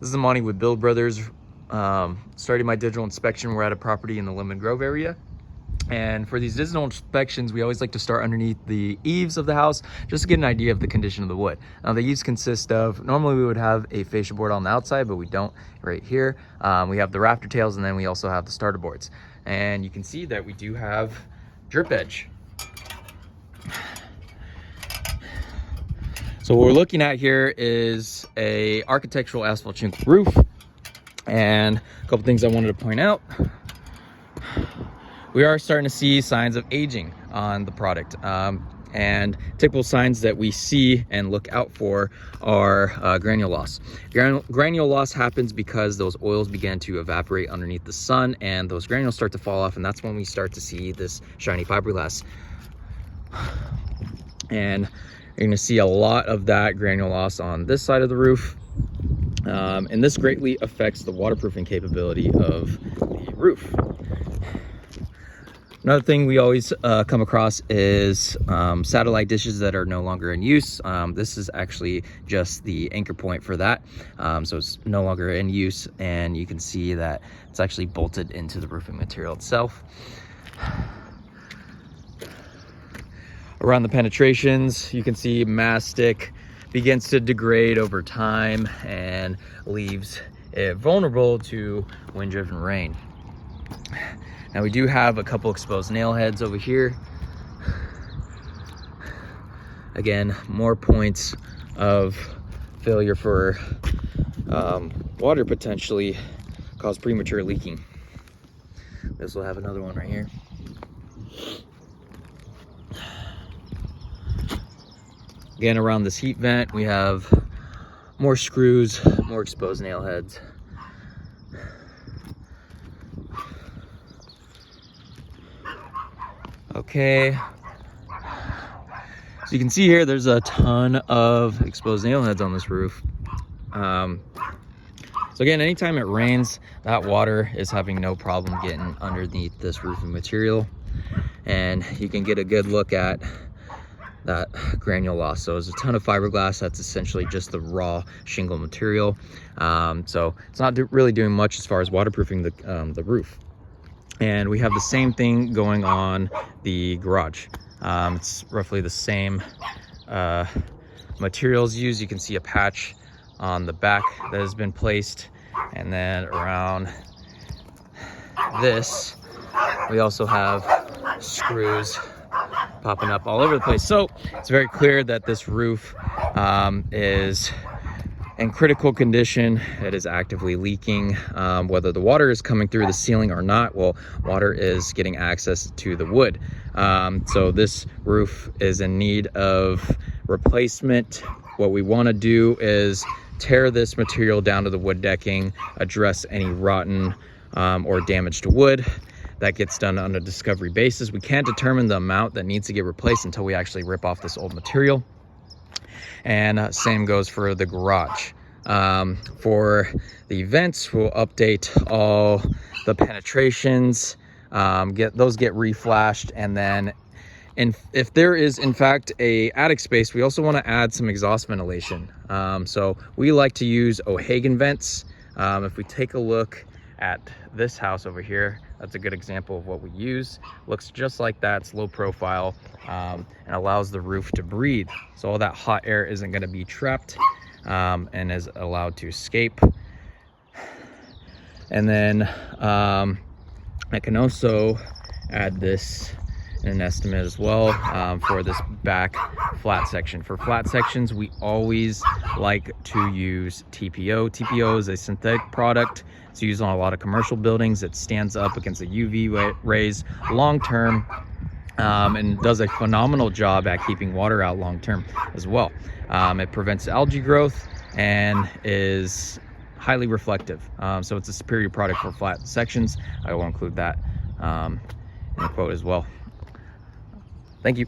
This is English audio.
This is Monty with Build Brothers. Starting my digital inspection, we're at a property in the Lemon Grove area. And for these digital inspections, we always like to start underneath the eaves of the house just to get an idea of the condition of the wood. Now, the eaves consist of, normally we would have a fascia board on the outside, but we don't right here. We have the rafter tails, and then we also have the starter boards. And you can see that we do have drip edge. So what we're looking at here is a architectural asphalt shingle roof. And a couple things I wanted to point out. We are starting to see signs of aging on the product. And typical signs that we see and look out for are granule loss. Granule loss happens because those oils begin to evaporate underneath the sun, and those granules start to fall off, and that's when we start to see this shiny fiberglass. And you're gonna see a lot of that granule loss on this side of the roof. And this greatly affects the waterproofing capability of the roof. Another thing we always come across is satellite dishes that are no longer in use. This is actually just the anchor point for that. So it's no longer in use, and you can see that it's actually bolted into the roofing material itself. Around the penetrations, you can see mastic begins to degrade over time and leaves it vulnerable to wind-driven rain. Now, we do have a couple exposed nail heads over here. Again, more points of failure for water potentially cause premature leaking. This will have another one right here. Again, around this heat vent, we have more screws, more exposed nail heads. Okay, so you can see here there's a ton of exposed nail heads on this roof. So again, anytime it rains, that water is having no problem getting underneath this roofing material, and you can get a good look at that granule loss. So there's a ton of fiberglass. That's essentially just the raw shingle material. So it's not really doing much as far as waterproofing the roof. And we have the same thing going on the garage. It's roughly the same materials used. You can see a patch on the back that has been placed, and then around this we also have screws popping up all over the place. So it's very clear that this roof is in critical condition. It is actively leaking. Whether the water is coming through the ceiling or not, well, water is getting access to the wood. So this roof is in need of replacement. What we want to do is tear this material down to the wood decking, address any rotten or damaged wood. That gets done on a discovery basis. We can't determine the amount that needs to get replaced until we actually rip off this old material. And same goes for the garage. For the vents, we'll update all the penetrations, get reflashed, and then if there is in fact a attic space, we also want to add some exhaust ventilation. So we like to use O'Hagan vents. If we take a look at this house over here, that's a good example of what we use. Looks just like that. It's low profile, and allows the roof to breathe, so all that hot air isn't going to be trapped and is allowed to escape. And then I can also add this in an estimate as well for this back flat section. For flat sections, we always like to use TPO. TPO is a synthetic product. It's used on a lot of commercial buildings. It stands up against the UV rays long term, and does a phenomenal job at keeping water out long term as well. It prevents algae growth and is highly reflective. So it's a superior product for flat sections. I will include that in the quote as well. Thank you.